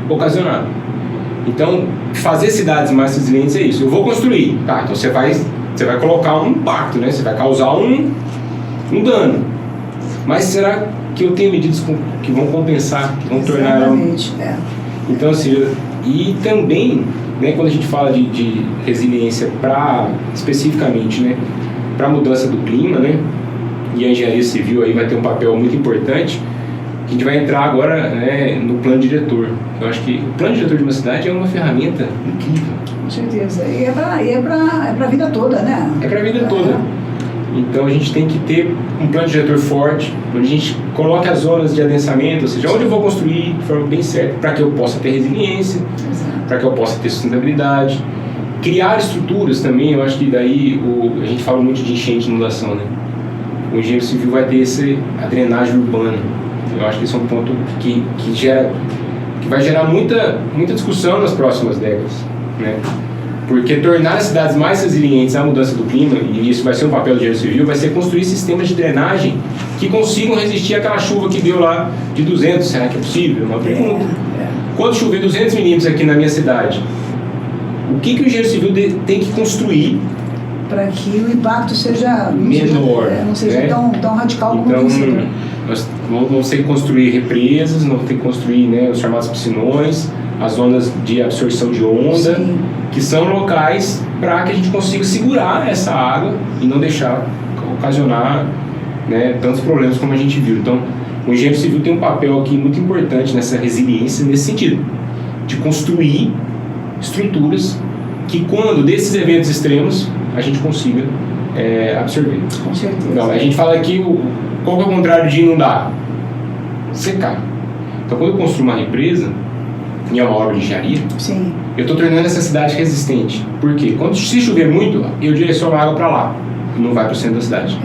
ocasionado. Então, fazer cidades mais resilientes é isso. Eu vou construir, tá? Então você vai colocar um impacto, né? Você vai causar um dano. Mas será que eu tenho medidas que vão compensar, que vão tornar ela... Então, assim, e também, né, quando a gente fala de resiliência especificamente, né, para a mudança do clima, né, e a engenharia civil aí vai ter um papel muito importante, a gente vai entrar agora, né, no plano diretor. Eu acho que o plano diretor de uma cidade é uma ferramenta incrível. Com certeza. E é para a vida toda, né? É para a vida toda. Então a gente tem que ter um plano diretor forte, onde a gente coloque as zonas de adensamento, ou seja, onde eu vou construir de forma bem certa, para que eu possa ter resiliência, para que eu possa ter sustentabilidade. Criar estruturas também, eu acho que daí a gente fala muito de enchente e inundação, né? O engenheiro civil vai ter a drenagem urbana. Eu acho que esse é um ponto que vai gerar muita discussão nas próximas décadas, né? Porque tornar as cidades mais resilientes à mudança do clima, e isso vai ser um papel do engenheiro civil, vai ser construir sistemas de drenagem que consigam resistir àquela chuva que deu lá de 200. Será que é possível? Uma pergunta. Quando chover 200 milímetros aqui na minha cidade, o que o engenheiro civil tem que construir para que o impacto seja menor, não seja né? tão radical como então, isso. Nós vamos ter que construir represas, vamos ter que construir, né, os chamados piscinões, as zonas de absorção de onda, Sim. que são locais para que a gente consiga segurar essa água e não deixar ocasionar, né, tantos problemas como a gente viu. Então, o engenheiro civil tem um papel aqui muito importante nessa resiliência, nesse sentido, de construir estruturas que, quando desses eventos extremos, a gente consiga absorver. Com certeza. Então, a gente fala aqui, qual é o contrário de inundar? Secar. Então, quando eu construo uma represa, e é uma obra de engenharia, Sim. eu estou tornando essa cidade resistente. Por quê? Se chover muito, eu direciono a água para lá, não vai para o centro da cidade.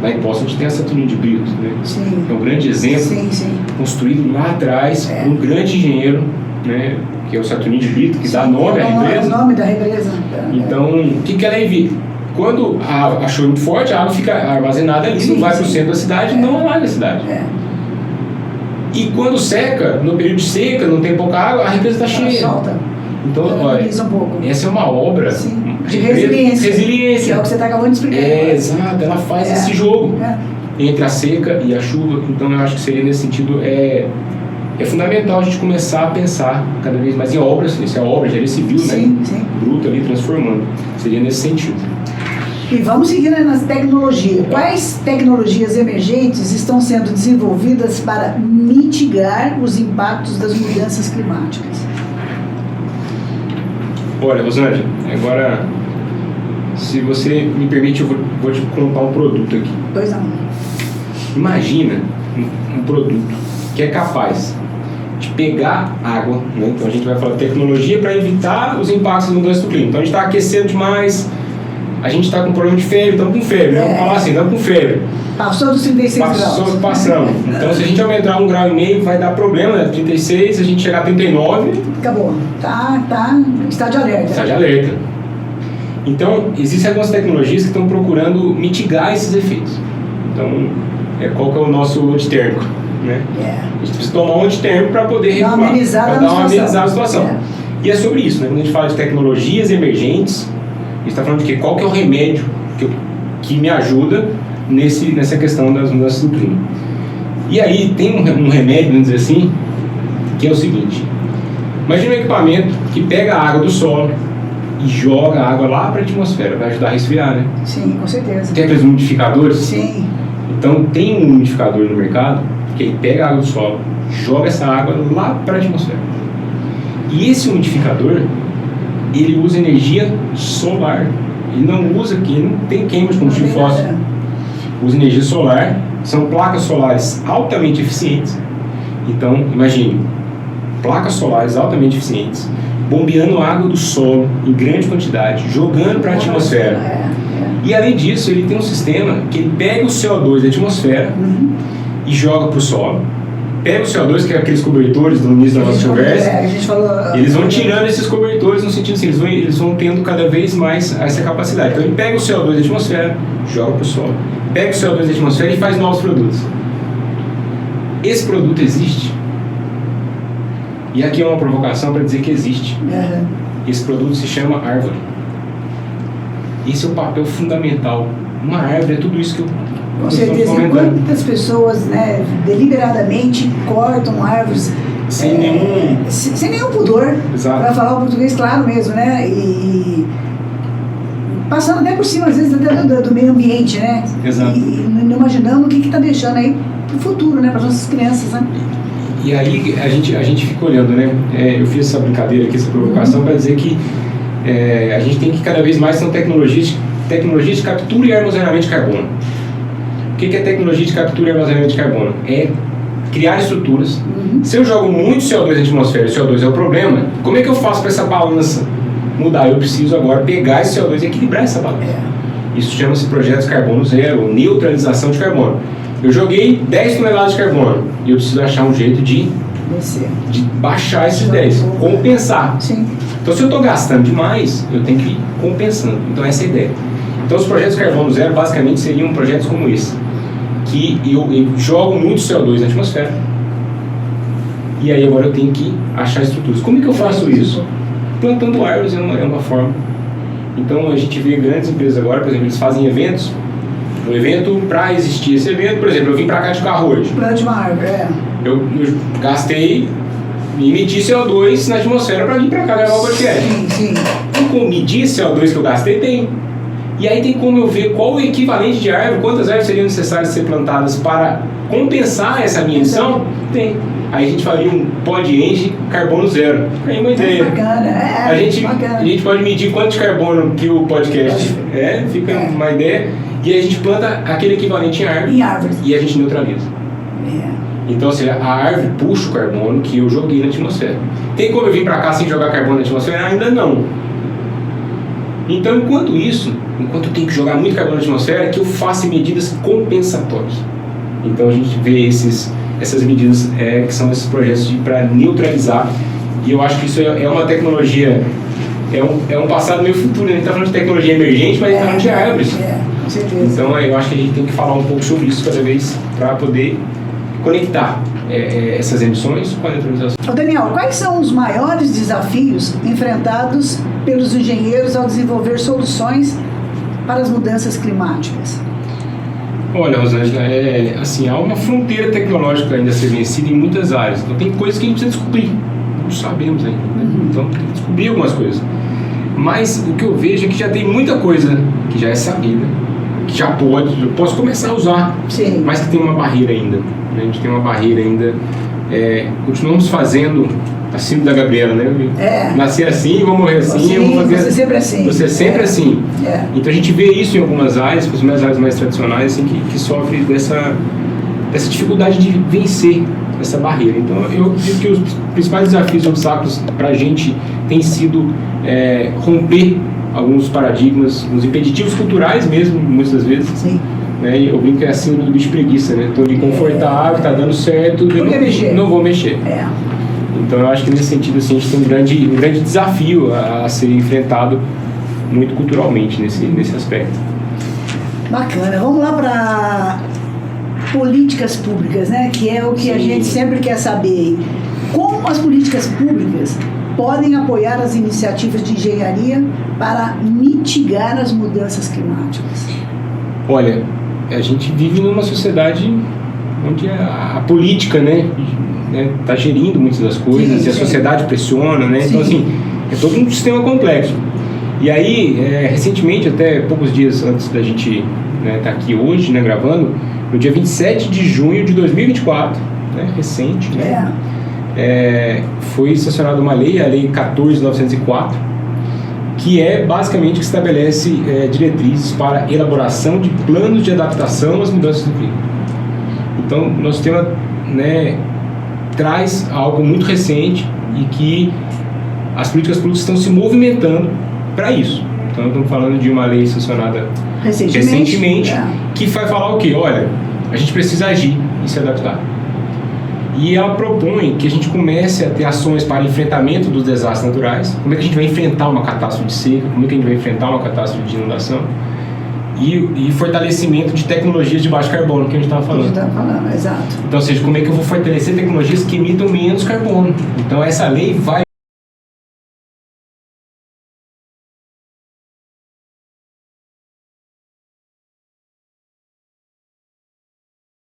Lá em Poços a gente tem a Saturnino de Brito, né? Sim. É um grande exemplo, Sim. construído lá atrás por um grande engenheiro, né? Que é o Saturnino de Brito, que dá nome à represa. É o nome da represa. Então, o que ela evita? Quando a chuva é muito forte, a água fica armazenada ali, não vai para o centro da cidade, não alaga a cidade. E quando seca, no período de seca, não tem pouca água, a represa está cheia. Solta. Então, olha, essa é uma obra de resiliência. Que é o que você está acabando de explicar. Exato, ela faz esse jogo entre a seca e a chuva. Então, eu acho que seria nesse sentido, é fundamental a gente começar a pensar cada vez mais em obras. Isso é a obra, engenharia civil, né? Bruta ali, transformando. Seria nesse sentido. E vamos seguir nas tecnologias. Quais tecnologias emergentes estão sendo desenvolvidas para mitigar os impactos das mudanças climáticas? Olha, Rosângela, agora, se você me permite, eu vou te contar um produto aqui. Pois não. Imagina um produto que é capaz de pegar água, né? Então a gente vai falar de tecnologia para evitar os impactos da mudança do clima. Então a gente está aquecendo demais, a gente está com problema de febre, estamos com febre, né? Vamos falar assim, estamos com febre. Passou dos 36 graus. Passamos. Então se a gente aumentar 1,5 graus, vai dar problema, né? 36, se a gente chegar a 39... Acabou. Está de alerta. Está de alerta. Então, existem algumas tecnologias que estão procurando mitigar esses efeitos. Então, qual que é o nosso antitérmico? Né? A gente precisa tomar um antitérmico para poder regular, para dar uma amenizada na situação. E é sobre isso, né? Quando a gente fala de tecnologias emergentes, a gente está falando de quê? Qual que é o remédio que me ajuda nessa questão das mudanças do clima. E aí tem um remédio, vamos dizer assim, que é o seguinte: imagina um equipamento que pega a água do solo e joga a água lá para a atmosfera, vai ajudar a resfriar, né? Sim, com certeza. Tem aqueles umidificadores? Sim. Então tem um umidificador no mercado que ele pega a água do solo, joga essa água lá para a atmosfera. E esse umidificador, ele usa energia solar. Ele não tem queima de combustível fóssil. Usa energia solar, são placas solares altamente eficientes. Então, imagine, placas solares altamente eficientes, bombeando água do solo em grande quantidade, jogando para a atmosfera. E além disso, ele tem um sistema que ele pega o CO2 da atmosfera e joga para o solo. Pega o CO2, que é aqueles cobertores do início da nossa conversa, eles vão tirando esses cobertores no sentido assim, eles vão tendo cada vez mais essa capacidade. Então ele pega o CO2 da atmosfera, joga para o solo. Pega o CO2 da atmosfera e faz novos produtos. Esse produto existe. E aqui é uma provocação para dizer que existe. Esse produto se chama árvore. Esse é o papel fundamental. Uma árvore é tudo isso que eu com certeza. Quantas pessoas, né, deliberadamente cortam árvores sem nenhum pudor, para falar o português claro mesmo, né? E passando até por cima, às vezes, do meio ambiente, né? Exato. E não imaginando o que está deixando aí para o futuro, né? Para as nossas crianças, né? E aí a gente fica olhando, né? Eu fiz essa brincadeira aqui, essa provocação, para dizer que a gente tem que cada vez mais ter tecnologias de captura e armazenamento de carbono. O que é tecnologia de captura e armazenamento de carbono? É criar estruturas. Se eu jogo muito CO2 na atmosfera e o CO2 é o problema, como é que eu faço para essa balança mudar? Eu preciso agora pegar esse CO2 e equilibrar essa balança. Isso chama-se projetos carbono zero, ou neutralização de carbono. Eu joguei 10 toneladas de carbono e eu preciso achar um jeito de baixar esses 10, compensar. Sim. Então, se eu estou gastando demais, eu tenho que ir compensando. Então, essa é a ideia. Então, os projetos carbono zero, basicamente, seriam projetos como esse, que eu jogo muito CO2 na atmosfera e aí agora eu tenho que achar estruturas. Como é que eu faço isso? Plantando árvores é uma forma. Então, a gente vê grandes empresas agora, por exemplo, eles fazem eventos. Um evento, para existir esse evento, por exemplo, eu vim para cá de carro hoje. Plante uma árvore, Eu gastei e emiti CO2 na atmosfera para vir para cá gravar o podcast. Sim. Tem como medir esse CO2 que eu gastei? Tem. E aí tem como eu ver qual o equivalente de árvore, quantas árvores seriam necessárias ser plantadas para compensar essa minha emissão? Tem. Aí a gente faria um pod-eng carbono zero. Aí uma ideia. Bacana, a gente pode medir quanto de carbono que o podcast fica uma ideia. E aí a gente planta aquele equivalente em árvores. E a gente neutraliza. Então, assim, a árvore puxa o carbono que eu joguei na atmosfera. Tem como eu vir para cá sem jogar carbono na atmosfera? Ainda não. Então, enquanto eu tenho que jogar muito carbono na atmosfera, é que eu faço medidas compensatórias. Então, a gente vê essas medidas que são esses projetos para neutralizar. E eu acho que isso é uma tecnologia, é um passado meio futuro. A gente está falando de tecnologia emergente, mas a gente está falando de árvores. Com certeza. Então, eu acho que a gente tem que falar um pouco sobre isso cada vez para poder conectar essas emissões com a neutralização. Daniel, quais são os maiores desafios enfrentados pelos engenheiros ao desenvolver soluções para as mudanças climáticas? Olha, Rosângela, assim, há uma fronteira tecnológica ainda a ser vencida em muitas áreas. Então, tem coisas que a gente precisa descobrir. Não sabemos ainda. Então, tem que descobrir algumas coisas. Mas o que eu vejo é que já tem muita coisa que já é sabida, que eu posso começar a usar, sim, mas que tem uma barreira ainda. A gente tem uma barreira ainda. Continuamos fazendo a síndrome da Gabriela, né? Nascer assim, vou morrer assim, eu vou fazer. Você sempre assim. Você sempre assim. Então a gente vê isso em algumas áreas, as áreas mais tradicionais, assim, que sofrem dessa dificuldade de vencer essa barreira. Então eu digo que os principais desafios e obstáculos para a gente tem sido romper alguns paradigmas, os impeditivos culturais mesmo, muitas das vezes. Sim. Né? E eu brinco que é assim do bicho preguiça, né? Estou ali confortável, está dando certo, eu não vou mexer. Então eu acho que nesse sentido assim, a gente tem um grande desafio a ser enfrentado muito culturalmente nesse aspecto. Bacana. Vamos lá para políticas públicas, né? Que é o que a gente sempre quer saber. Como as políticas públicas podem apoiar as iniciativas de engenharia para mitigar as mudanças climáticas? Olha, a gente vive numa sociedade onde a política, tá gerindo muitas das coisas, e a sociedade pressiona, né? Então, assim, é todo um sistema complexo. E aí, recentemente, até poucos dias antes da gente tá aqui hoje, gravando, no dia 27 de junho de 2024, recente, foi sancionada uma lei, a Lei 14.904, que basicamente que estabelece diretrizes para elaboração de planos de adaptação às mudanças do clima. Então, nosso tema traz algo muito recente e que as políticas públicas estão se movimentando para isso. Então, estamos falando de uma lei sancionada recentemente que vai falar o quê? Olha, a gente precisa agir e se adaptar. E ela propõe que a gente comece a ter ações para enfrentamento dos desastres naturais. Como é que a gente vai enfrentar uma catástrofe de seca? Como é que a gente vai enfrentar uma catástrofe de inundação? e fortalecimento de tecnologias de baixo carbono, que a gente estava A gente falando. está falando, exato. Então, ou seja, como é que eu vou fortalecer tecnologias que emitam menos carbono? Então, essa lei vai